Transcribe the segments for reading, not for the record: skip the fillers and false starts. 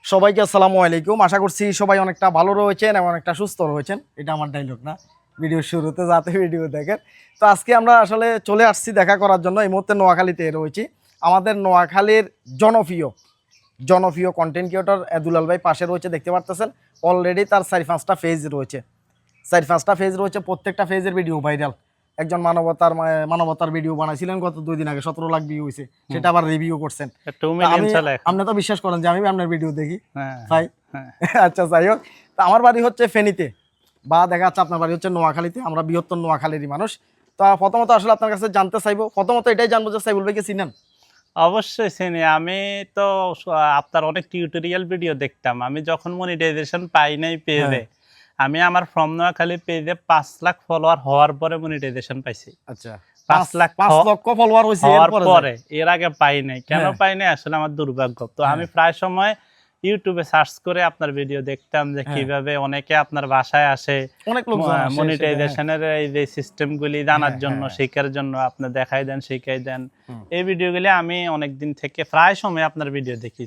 সবাইকে আসসালামু আলাইকুম। আশা করছি সবাই অনেকটা ভালো রয়েছেন এবং অনেকটা সুস্থ রয়েছেন। এটা আমার ডায়লগ না, ভিডিওর শুরুতে যাতে ভিডিও দেখেন। তো আজকে আমরা আসলে চলে আসছি দেখা করার জন্য। এই মুহূর্তে নোয়াখালীতে রয়েছি। আমাদের নোয়াখালীর জনপ্রিয় কন্টেন্ট ক্রিয়েটর দুলাল ভাই পাশে রয়েছে, দেখতে পারতেছেন। অলরেডি তার 4-5টা পেজ রয়েছে, 4-5টা পেজ রয়েছে। প্রত্যেকটা পেজের ভিডিও ভাইরাল। একজন মানবতার ভিডিও বানাইছিলেন গত 2 দিন আগে, 17 লাখ ভিউ হয়েছে, সেটা আবার রিভিউ করছেন। আপনি তো বিশ্বাস করেন যে আমি আপনার ভিডিও দেখি ভাই। আচ্ছা, যাই হোক, তা আমার বাড়ি হচ্ছে ফেনীতে, বা দেখা যাচ্ছে আপনার বাড়ি হচ্ছে নোয়াখালীতে। আমরা বৃহত্তর নোয়াখালীরই মানুষ। তা প্রথমত আসলে আপনার কাছে জানতে চাইবো, প্রথমত এটাই জানবো যে সাইবুল ভাইকে চিনেন? অবশ্যই চিনি। আমি তো আপনার অনেক টিউটোরিয়াল ভিডিও দেখতাম। আমি যখন মনিটাইজেশন পাই নাই পেজে, আমি আমার ফ্রম নোয়াখালী পেজে 5 লাখ ফলোয়ার হওয়ার পরে মনিটাইজেশন পাইছি। আচ্ছা, 5 লক্ষ ফলোয়ার হইছে হওয়ার পরে, এর আগে পাই নাই। কেন পাই নাই আসলে আমার দুর্ভাগ্য। তো আমি প্রায় সময় ইউটিউবে সার্চ করে আপনার ভিডিও দেখতাম যে কিভাবে অনেকে আপনার বাসায় আসে অনেক লোক মনিটাইজেশনের এই যে সিস্টেমগুলি জানার জন্য, শেখার জন্য আপনি দেখাই দেন, শিখাই দেন। এই ভিডিওগুলি আমি অনেকদিন থেকে প্রায় সময় আপনার ভিডিও দেখি।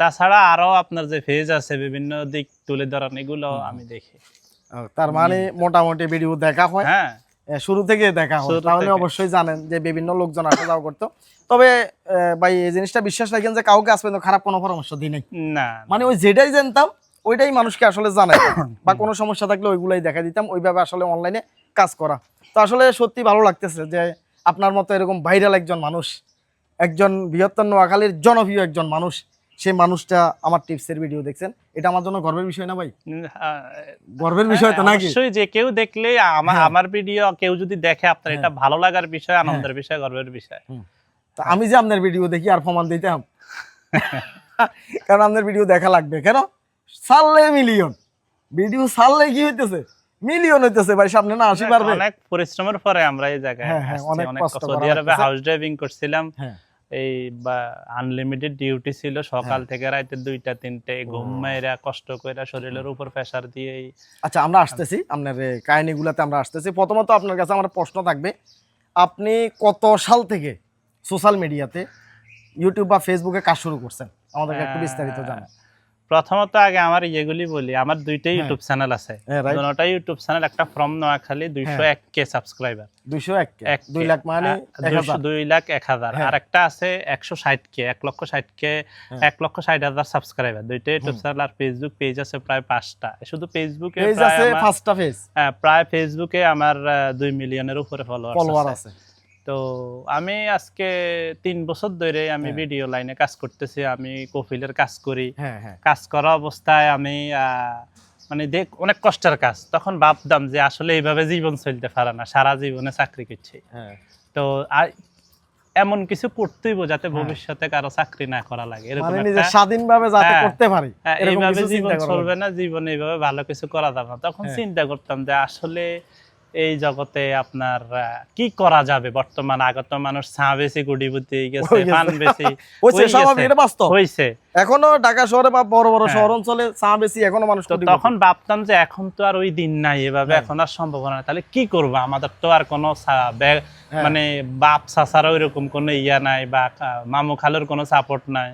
তাছাড়া আরো আপনার যে পেজ আছে বিভিন্ন দিক তুলে ধরান, এগুলো আমি দেখি। তার মানে মোটামুটি ভিডিও দেখা হয়, হ্যাঁ, শুরু থেকে দেখা হয়। তাহলে অবশ্যই জানেন যে বিভিন্ন লোকজন আসা যাওয়া করতো। তবে ভাই এই জিনিসটা বিশ্বাস রাখেন যে কাউকে আসবে খারাপ কোনো পরামর্শ দিই নাই, না, মানে ওই যেটাই জানতাম ওইটাই মানুষকে আসলে জানাই, বা কোনো সমস্যা থাকলে ওইগুলাই দেখা দিতাম। ওইভাবে আসলে অনলাইনে কাজ করা। তো আসলে সত্যি ভালো লাগতেছে যে আপনার মতো এরকম ভাইরাল একজন মানুষ, একজন বৃহত্তর নোয়াখালীর জনপ্রিয় একজন মানুষ, সেই মানুষটা আমার টিপসের ভিডিও দেখছেন। এটা আমার জন্য গর্বের বিষয় না ভাই? গর্বের বিষয় তো নাকি? অবশ্যই, যে কেউ দেখলে আমার ভিডিও কেউ যদি দেখে আপনার এটা ভালো লাগার বিষয়, আনন্দের বিষয়, গর্বের বিষয়। তা আমি যে আপনার ভিডিও দেখি আর প্রমাণ দিতাম, কারণ আপনার ভিডিও দেখা লাগবে। কেন? সারলে মিলিয়ন ভিডিও, সারলে কি হইতেছে, মিলিয়ন হইতেছে ভাই, সামনে না আসি পারবে। অনেক পরিশ্রমের পরে আমরা এই জায়গায় অনেক কষ্ট, সৌদি আরবে হাউস ড্রাইভিং করছিলাম। এই বা আনলিমিটেড ডিউটি ছিল, সকাল থেকে রাতে 2টা 3টে, ঘুম মাইরা কষ্ট কইরা শরীরের উপর প্রেসার দিয়ে। আচ্ছা, আমরা আসতেছি আপনার কাহিনীগুলোতে, আমরা আসতেছি। প্রথমত আপনার কাছে আমার প্রশ্ন থাকবে, আপনি কত সাল থেকে সোশ্যাল মিডিয়াতে ইউটিউব বা ফেসবুকে কাজ শুরু করছেন? আমাদেরকে একটু বিস্তারিত জানান। প্রথমত আগে আমার ইয়েগুলি বলি, আমার 2টা ইউটিউব চ্যানেল আছে। দুটোটা ইউটিউব চ্যানেল, একটা from Noakhali 201K subscriber. 201K 2 lakh মানে 2,01,000। আর একটা আছে 160K 1,60K 1,60,000 সাবস্ক্রাইবার। 2টা ইউটিউব চ্যানেল। আর ফেসবুক পেজ আছে প্রায় 5টা। শুধু ফেসবুকে প্রায় ফেসবুকে আমার 2 মিলিয়নের উপরে ফলোয়ার আছে। তো আমি আজকে 3 বছর ধরে আমি ভিডিও লাইনে কাজ করতেছি। আমি কফিলের কাজ করি। কাজ করা অবস্থায় আমি মানে অনেক কষ্টের কাজ। তখন ভাবতাম যে আসলে এইভাবে জীবন চলতে পারে না, সারা জীবনে চাকরি করছি। তো এমন কিছু করতেই যাতে ভবিষ্যতে কারো চাকরি না করা লাগে, এরকম একটা স্বাধীনভাবে যাতে করতে পারি, এইভাবে জীবন চলবে না, জীবনে এইভাবে ভালো কিছু করা যাবে না। তখন চিন্তা করতাম যে আসলে এই জগতে আপনার কি করা যাবে। বর্তমান আগত মানুষ চা বেশি গুড়িবুতি গেছে, পান বেশি হয়েছে। এখনো ঢাকা শহরে বা বড় বড় শহর অঞ্চলে চা বেশি এখনো মানুষ। তখন ভাবতাম যে এখন তো আর ওই দিন নাই, এভাবে এখন আর সম্ভব না। তাহলে কি করবো? আমাদের তো আর কোনো মানে বাপ চাচার ওইরকম কোনো ইয়া নাই, বা মামু খালুর কোনো সাপোর্ট নাই।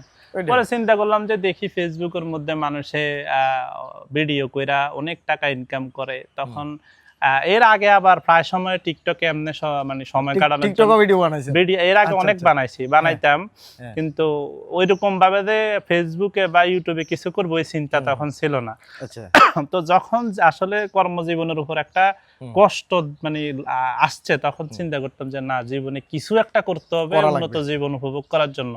পরে চিন্তা করলাম যে দেখি ফেসবুকের মধ্যে মানুষে ভিডিও কইরা অনেক টাকা ইনকাম করে। তখন এর আগে আবার প্রায় সময় টিকটকে এমনি মানে সময় কাটানোর ভিডিও এর আগে অনেক বানাইতাম, কিন্তু ওইরকম ভাবে যে ফেসবুকে বা ইউটিউবে কিছু করবো ওই চিন্তা তখন ছিল না। তো যখন আসলে কর্মজীবনের উপর একটা কষ্ট মানে আসছে, তখন চিন্তা করতাম যে না, জীবনে কিছু একটা করতে হবে উন্নত জীবন উপভোগ করার জন্য,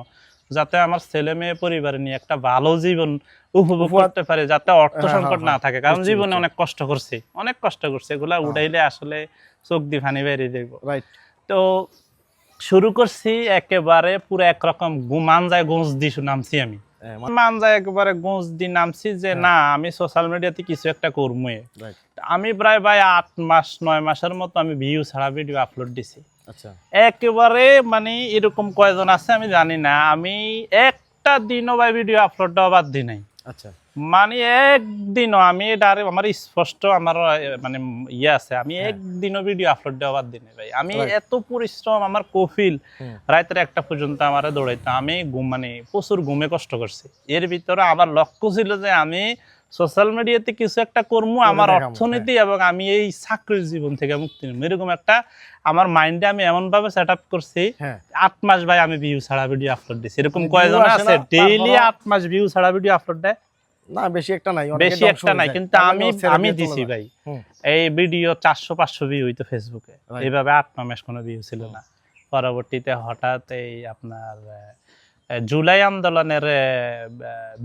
যাতে আমার ছেলে মেয়ে পরিবার নিয়ে একটা ভালো জীবন উপভোগ করতে পারে, যাতে অর্থ সংকট না থাকে। কারণ জীবনে অনেক কষ্ট করছি, এগুলা উঠাইলে আসলে চোখ দিয়ে পানি বেরিয়ে যাইব। তো শুরু করছি একেবারে পুরো একরকম মানজায় গোঁজ দিয়ে নামছি। আমি মানজায় একেবারে গোঁজ দিয়ে নামছি যে না, আমি সোশ্যাল মিডিয়াতে কিছু একটা করবো। আমি প্রায় 8 মাস 9 মাসের মতো আমি ভিউ ছাড়া ভিডিও আপলোড দিছি। একেবারে মানে এরকম কয়জন আছে আমি জানি না, আমি একটা দিনও ভাই ভিডিও আপলোড দেওয়া বাদ দিই নাই। আচ্ছা মানে একদিনও আমি আমার স্পষ্ট আমার মানে ইয়ে আছে, আমি একদিনও ভিডিও আপলোড দেওয়ার দিনে ভাই আমি এত পরিশ্রম, আমার কফিল রাতের 1টা পর্যন্ত আমার দৌড়াইতাম, আমি মানে প্রচুর ঘুমে কষ্ট করছি। এর ভিতরে আমার লক্ষ্য ছিল যে আমি সোশ্যাল মিডিয়াতে কিছু একটা করবো, আমার অর্থনীতি এবং আমি এই চাকরির জীবন থেকে মুক্তি নেব, এরকম একটা আমার মাইন্ডে আমি এমন ভাবে সেট আপ করছি। 8 মাস ভাই আমি ভিউ ছাড়া ভিডিও আপলোড দিছি, এরকম কয়জন আছে ডেইলি 8 মাস ভিউ ছাড়া ভিডিও আপলোড দেয়? না বেশি একটা নাই, বেশি একটা নাই, কিন্তু আমি দিছি ভাই এই ভিডিও 400-500 ভিউ হইতো ফেসবুকে, এইভাবে 8 মাস কোনো ভিউ ছিল না। পরবর্তীতে হঠাৎ এই আপনার জুলাই আন্দোলনের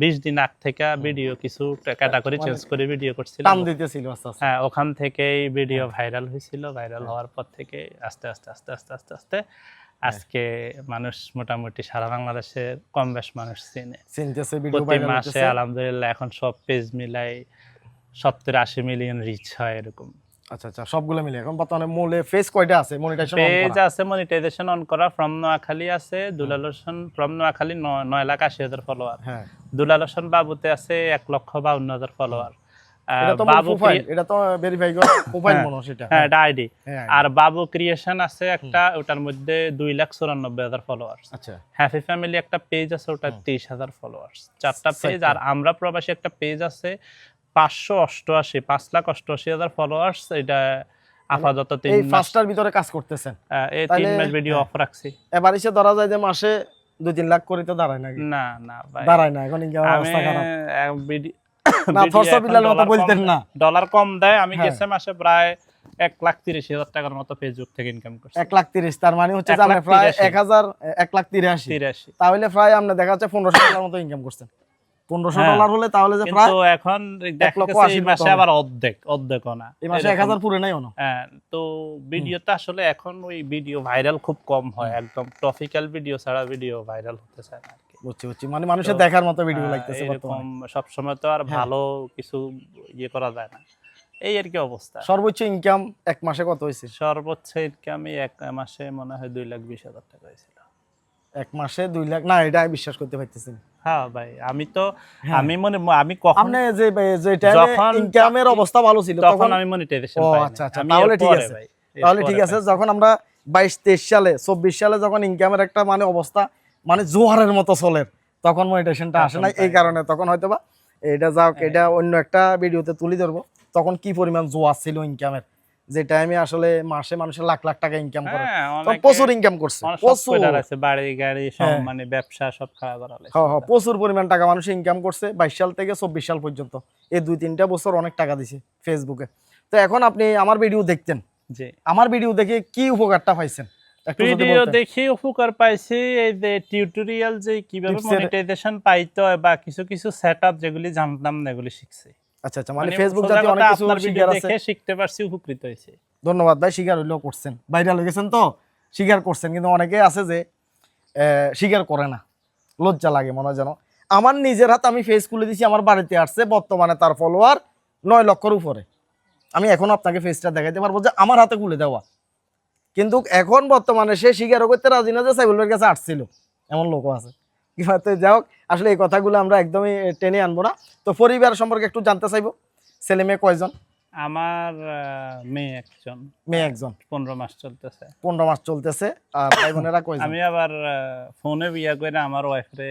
20 দিন আগ থেকে ভিডিও কিছু ক্যাটাগরি চেঞ্জ করে ভিডিও করছিলাম, টান দিতেছিল আস্তে আস্তে। হ্যাঁ, ওখান থেকেই ভিডিও ভাইরাল হয়েছিল। ভাইরাল হওয়ার পর থেকে আস্তে আস্তে আস্তে আস্তে আস্তে আস্তে আজকে মানুষ মোটামুটি সারা বাংলাদেশের কম বেশ মানুষ চিনতেছে। প্রতি মাসে আলহামদুলিল্লাহ এখন সব পেজ মিলাই 70-80 মিলিয়ন রিচ হয় এরকম। আচ্ছা আচ্ছা, সবগুলো মিলে এখন বর্তমানে মূলে ফেজ কয়টা আছে? মনিটাইজেশন পেজ আছে, মনিটাইজেশন অন করা। ফ্রম নোয়াখালী আছে দুলাল হোসেন, ফ্রম নোয়াখালী 9,80,000 ফলোয়ার। হ্যাঁ, দুলাল হোসেন বাবুতে আছে 1,52,000 ফলোয়ার। বাবু এটা তো ভেরিফাই করা প্রোফাইল মনে হয় সেটা, হ্যাঁ এটা আইডি। আর বাবু ক্রিয়েশন আছে একটা, ওটার মধ্যে 2,94,000 ফলোয়ার্স। আচ্ছা, হ্যাপি ফ্যামিলি একটা পেজ আছে, ওটা 23,000 ফলোয়ার্স। 4টা পেজ। আর আমরা প্রবাসী একটা পেজ আছে 5,88,000 ফলোয়ার্স। এটা আপাতত 3 মাসের ভিতরে কাজ করতেছেন, এই 3 মাস ভিডিও অফ রাখছি। এবার এসে ধরা যায় যে মাসে 2-3 লাখ করে তো দাঁড়ায় না। না না ভাই দাঁড়ায় না, এখন ইনকাম অবস্থা খারাপ। না মতো বলতেন না, ডলার কম দেয়। আমি গেছে মাসে প্রায় 1,30,000 টাকার মতো ফেসবুক থেকে ইনকাম করছি। 1,30,000, তার মানে হচ্ছে যে আপনি প্রায় 1,83,000, তাহলে প্রায় আপনি দেখা যাচ্ছে 1,500 টাকার মতো ইনকাম করছেন। $1,500 হলে তাহলে যে প্রায় কিন্তু এখন দেখা গেছে এই মাসে আবার অর্ধেকও না, এই মাসে 1,000 পুরো নাই না। হ্যাঁ, তো ভিডিওটা আসলে এখন ওই ভিডিও ভাইরাল খুব কম হয়, একদম টপিক্যাল ভিডিও ছাড়া ভিডিও ভাইরাল হতে চায় না। বুঝছি, মানে মানুষের দেখার মতো ভিডিও লাগতেছে এরকম। সব সময় তো আর ভালো কিছু ইয়ে করা যায় না, এই আর কি অবস্থা। সর্বোচ্চ ইনকাম এক মাসে কত হয়েছে? সর্বোচ্চ ইনকামই এক মাসে মনে হয় 2,20,000 টাকা হয়েছিল। এক মাসে 2 লাখ? না, এটা বিশ্বাস করতে পারতেছি না। হ্যাঁ ভাই, আমি কখন আপনি যে টাইমে ইনকামের অবস্থা ভালো ছিল তখন আমি মনিটাইজেশন পাই। আচ্ছা আচ্ছা, তাহলে ঠিক আছে, তাহলে ঠিক আছে। যখন আমরা 22-23 সালে 24 সালে যখন ইনকামের একটা মানে অবস্থা মানে জোয়ারের মতো চলে, তখন মনিটাইজেশনটা আসে না। এই কারণে তখন হয়তোবা এটা যাক, এটা অন্য একটা ভিডিওতে তুলে ধরবো তখন কি পরিমাণ জোয়ার ছিল ইনকামের, যে টাইমে আসলে মাসে মানুষের লাখ লাখ টাকা ইনকাম করে, প্রচুর ইনকাম করছে, প্রচুর আছে, বাড়ি গাড়ি সব মানে ব্যবসা সব খাওয়া করা লাগে। হ্যাঁ হ্যাঁ, প্রচুর পরিমাণ টাকা মানুষ ইনকাম করছে 22 সাল থেকে 24 সাল পর্যন্ত। এই 2-3টা বছর অনেক টাকা দিছে ফেসবুকে। তো এখন আপনি আমার ভিডিও দেখতেন, জি, আমার ভিডিও দেখে কি উপকারটা পাইছেন? ভিডিও দেখে উপকার পাইছি এই যে টিউটোরিয়াল, যে কিভাবে মনিটাইজেশন পাইতে হয় বা কিছু কিছু সেটআপ যেগুলি জানতাম না এগুলি শিখছি। আচ্ছা আচ্ছা, মানে ফেসবুক জাতীয় অনেক কিছু শিখার আছে, দেখে শিখতে পারছি, উপকৃত হইছি। ধন্যবাদ ভাই, শিকার হইলেও করছেন, ভাইরাল হয়ে গেছেন তো শিকার করছেন। কিন্তু অনেকে আছে যে শিকার করে না, লজ্জা লাগে মনে হয় যেন। আমার নিজের হাতে আমি ফেস খুলে দিছি, আমার বাড়িতে আসছে বর্তমানে তার ফলোয়ার 9 লক্ষের উপরে। আমি এখন আপনাকে ফেসটা দেখাইতে পারবো যে আমার হাতে খুলে দেওয়া, কিন্তু এখন বর্তমানে সে স্বীকারও করতে রাজি না যে সাইবুলের কাছে আসছিল, এমন লোকও আছে। কিভাবে যাই হোক, আসলে এই কথাগুলো আমরা একদমই টেনে আনবো না। তো পরিবার সম্পর্কে একটু জানতে চাইবো, ছেলে মেয়ে কয়জন? আমার মেয়ে একজন। মেয়ে একজন, 15 মাস চলতেছে। 15 মাস চলতেছে। আর ভাই বোনেরা কয়জন? আমি আবার ফোনে বিয়া কইরা আমার ওয়াইফরে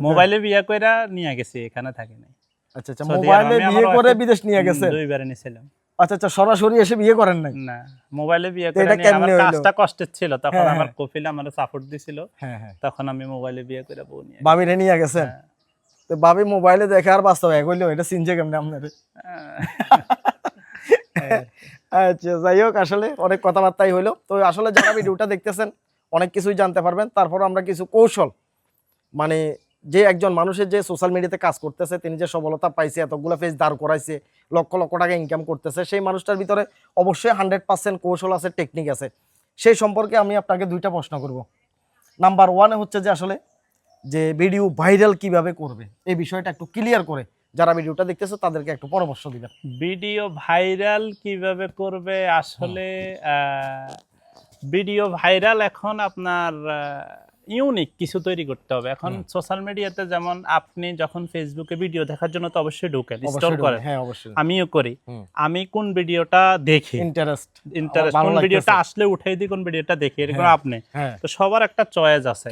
মোবাইলে বিয়া কইরা নিয়ে গেছি, এখানে থাকি নাই। আচ্ছা আচ্ছা, মোবাইলে বিয়ে করে বিদেশ নিয়ে গেছে? 2বার নিছিলাম। আচ্ছা আচ্ছা, সরাসরি এসে বিয়ে করেন নাই? না, মোবাইলে বিয়ে করে আমার কাজটা কষ্টের ছিল, তখন আমার কফিল আমারে সাপোর্ট দিছিল, তখন আমি মোবাইলে বিয়ে করে বউ নিয়ে ভাবিরে নিয়ে গেছেন। তো ভাবি মোবাইলে দেখে আর বাস্তবে এক হইলো, এটা চিনছে কেমনে আপনারে? আচ্ছা, যাই হোক, আসলে অনেক কথাবার্তাই হইলো। তো আসলে যারা ভিডিওটা দেখতেছেন অনেক কিছুই জানতে পারবেন। তারপর আমরা কিছু কৌশল, মানে যে একজন মানুষের যে সোশ্যাল মিডিয়াতে কাজ করতেছে, তিনি যে সফলতা পাইছে, এতগুলো পেজ দাঁড় করাইছে, লক্ষ লক্ষ টাকা ইনকাম করতেছে, সেই মানুষটার ভিতরে অবশ্যই 100% কৌশল আছে, টেকনিক আছে। সেই সম্পর্কে আমি আপনাকে 2টা প্রশ্ন করব। নাম্বার 1 হচ্ছে যে আসলে যে ভিডিও ভাইরাল কিভাবে করবে, এই বিষয়টা একটু ক্লিয়ার করে যারা ভিডিওটা দেখতেছে তাদেরকে একটু পরামর্শ দিবেন। ভিডিও ভাইরাল কিভাবে করবে? আসলে ভিডিও ভাইরাল এখন আপনার ইউনিক কিছু তৈরি করতে হবে। এখন সোশ্যাল মিডিয়াতে যেমন আপনি যখন ফেসবুকে ভিডিও দেখার জন্য তো অবশ্যই ঢোকেন, স্টল করেন, হ্যাঁ অবশ্যই আমিও করি। আমি কোন ভিডিওটা দেখি, ইন্টারেস্ট কোন ভিডিওটা আসলে উঠাই দিই, কোন ভিডিওটা দেখি, এরকম আপনি তো সবার একটা চয়েস আছে।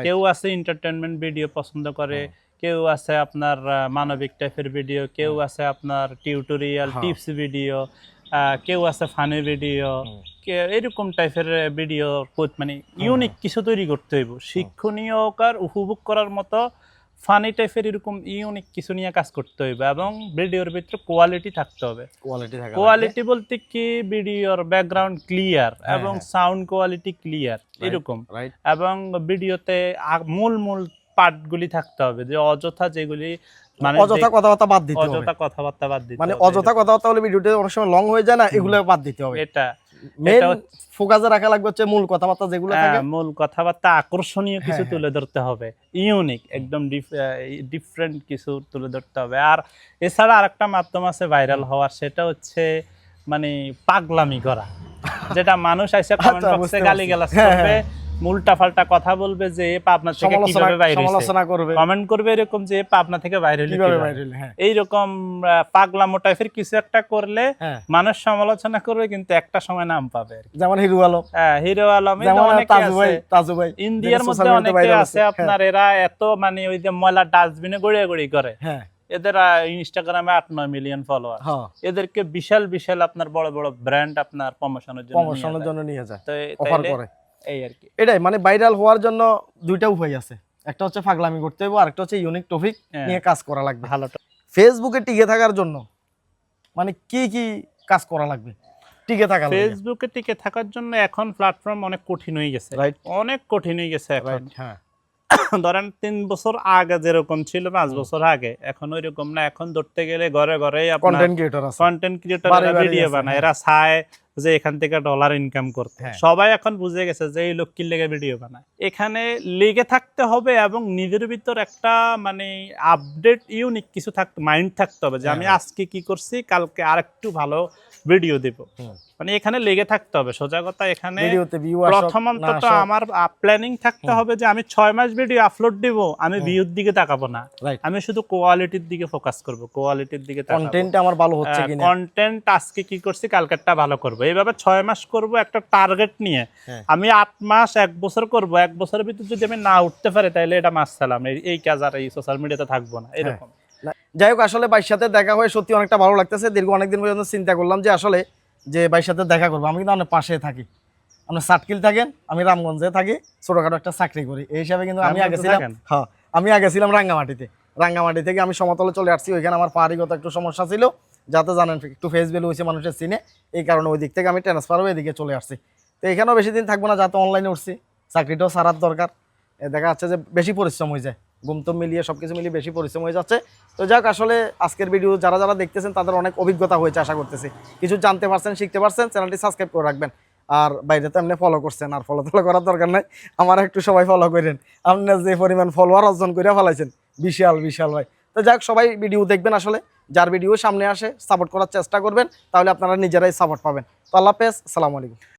কেউ আছে এন্টারটেইনমেন্ট ভিডিও পছন্দ করে, কেউ আছে আপনার মানবিক টাইপের ভিডিও, কেউ আছে আপনার টিউটোরিয়াল টিপস ভিডিও, কেউ আছে ফানি ভিডিও, এরকম টাইপের ভিডিও। মানে ইউনিক কিছু তৈরি করতে হইব, শিক্ষণীয় উপভোগ করার মতো ফানি টাইপের এরকম ইউনিক কিছু নিয়ে কাজ করতে হইবে এবং ভিডিওর ভিতরে কোয়ালিটি থাকতে হবে। কোয়ালিটি বলতে কি ভিডিওর ব্যাকগ্রাউন্ড ক্লিয়ার এবং সাউন্ড কোয়ালিটি ক্লিয়ার এরকম, এবং ভিডিওতে মূল পার্টগুলি থাকতে হবে, যে অযথা যেগুলি মানে অযথা কথাবার্তা বাদ দিতে হবে, অযথা কথাবার্তা বাদ দিতে মানে হবে, অযথা কথাবার্তা হলে ভিডিওতে অনেক সময় লং হয়ে যায় না, এগুলো বাদ দিতে হবে। এটা মেইন ফোকাসে রাখা লাগবে হচ্ছে মূল কথাবার্তা যেগুলো থাকে, মূল কথাবার্তা আকর্ষণীয় কিছু তুলে ধরতে হবে, ইউনিক একদম ডিফারেন্ট কিছু তুলে ধরতে হবে। আর এছাড়া আরেকটা মাধ্যম আছে ভাইরাল হওয়ার, সেটা হচ্ছে মানে পাগলামি করা, যেটা মানুষ আইসা কমেন্ট বক্সে গালিগালাজ করবে, উল্টা পাল্টা কথা বলবে, যে পাবনা থেকে কিভাবে বাইরে সমালোচনা করবে, কমেন্ট করবে এরকম যে পাবনা থেকে বাইরে হইলো কিভাবে, এইরকম পাগলামো টাইপের কিছু একটা করলে মানুষ সমালোচনা করবে, কিন্তু একটা সময় নাম পাবে। যেমন হিরো আলম, হিরো আলম, তাজু ভাই, ইন্ডিয়ার মধ্যে অনেকে আছে আপনার, এরা এত মানে ওই যে ময়লা ডাস্টবিনে গড়িয়ে গড়ি করে, এদের ইনস্টাগ্রামে 8-9 মিলিয়ন ফলোয়ার, এদেরকে বিশাল বিশাল আপনার বড় বড় ব্র্যান্ড আপনার প্রমোশনের জন্য নিয়ে যায়, তো অফার করে, এই আর কি। এটাই মানে ভাইরাল হওয়ার জন্য দুইটা উপায় আছে, একটা হচ্ছে পাগলামি করতে হবে, আরেকটা হচ্ছে ইউনিক টপিক নিয়ে কাজ করা লাগবে। ভালো ফেসবুকে টিকে থাকার জন্য মানে কি কি কাজ করা লাগবে টিকে থাকার? ফেসবুকে টিকে থাকার জন্য এখন প্ল্যাটফর্ম অনেক কঠিন হয়ে গেছে, অনেক কঠিন হয়ে গেছে এখন। ধরেন 3 বছর আগে যেরকম ছিল, 5 বছর আগে, এখন ওই রকম না। এখন ধরতে গেলে ঘরে ঘরে কন্টেন্ট ক্রিয়েটররা ভিডিও বানায়, এরা চায় যে এখান থেকে ডলার ইনকাম করতে। সবাই এখন বুঝে গেছে যে এই লোক কি লেগে ভিডিও বানায়। এখানে লেগে থাকতে হবে এবং নিজের ভিতর একটা মানে আপডেট ইউনিক কিছু মাইন্ড থাকতে হবে, যে আমি আজকে কি করছি, কালকে আরেকটু ভালো ভিডিও দেব। মানে এখানে লেগে থাকতে হবে সোজা কথা। এখানে প্রথমত আমার প্ল্যানিং থাকতে হবে যে আমি 6 মাস ভিডিও আপলোড দেব, আমি ভিউর দিকে তাকাবো না, আমি শুধু কোয়ালিটির দিকে ফোকাস করব, কোয়ালিটির দিকে তাকাবো, কন্টেন্ট আমার ভালো হচ্ছে কিনা, কন্টেন্ট আজকে কি করছি কালকেরটা ভালো করব, এইভাবে 6 মাস করব একটা টার্গেট নিয়ে। আমি 8 মাস 1 বছর করব, 1 বছরের ভিতর যদি আমি না উঠতে পারি তাহলে এটা মাস সালাম, এই কাজ আর এই সোশ্যাল মিডিয়াতে থাকবো না, এরকম। যাই হোক, আসলে ভাইয়ের সাথে দেখা হয়ে সত্যি অনেকটা ভালো লাগতেছে। দীর্ঘ অনেকদিন পর্যন্ত চিন্তা করলাম যে আসলে যে ভাইয়ের সাথে দেখা করবো। আমি কিন্তু আপনার পাশে থাকি, আপনার সাটকিল থাকেন, আমি রামগঞ্জে থাকি, ছোটখাটো একটা চাকরি করি, এই হিসাবে কিন্তু আমি আগে ছিলাম রাঙ্গামাটি থেকে আমি সমতলে চলে আসছি। ওইখানে আমার পাহাড়িগত একটু সমস্যা ছিল, যাতে জানেন একটু ফেস ভ্যালু হয়েছে মানুষের চিনে, এই কারণে ওই দিক থেকে আমি ট্রান্সফার হয়ে এদিকে চলে আসছি। তো এখানেও বেশি দিন থাকবো না, যাতে অনলাইনে উঠছি, চাকরিটাও সারার দরকার। দেখা যাচ্ছে যে বেশি পরিশ্রম হয়ে যায়, ঘুমতম মিলিয়ে সবকিছু মিলিয়ে বেশি পরিশ্রম হয়ে যাচ্ছে। তো যাক, আসলে আজকের ভিডিও যারা যারা দেখতেছেন তাদের অনেক অভিজ্ঞতা হয়েছে আশা করতেছি, কিছু জানতে পারছেন, শিখতে পারছেন। চ্যানেলটি সাবস্ক্রাইব করে রাখবেন, আর বাইরে তো এমনি ফলো করছেন, আর ফলো করার দরকার নাই, আমার একটু সবাই ফলো করেন। আপনার যে পরিমাণ ফলোয়ার অর্জন করে ফেলাইছেন, বিশাল বিশাল ভাই। তো যাক, সবাই ভিডিও দেখবেন, আসলে যার ভিডিও সামনে আসে সাপোর্ট করার চেষ্টা করবেন, তাহলে আপনারা নিজেরাই সাপোর্ট পাবেন। তো আল্লাহ হাফেজ, আসসালামু আলাইকুম।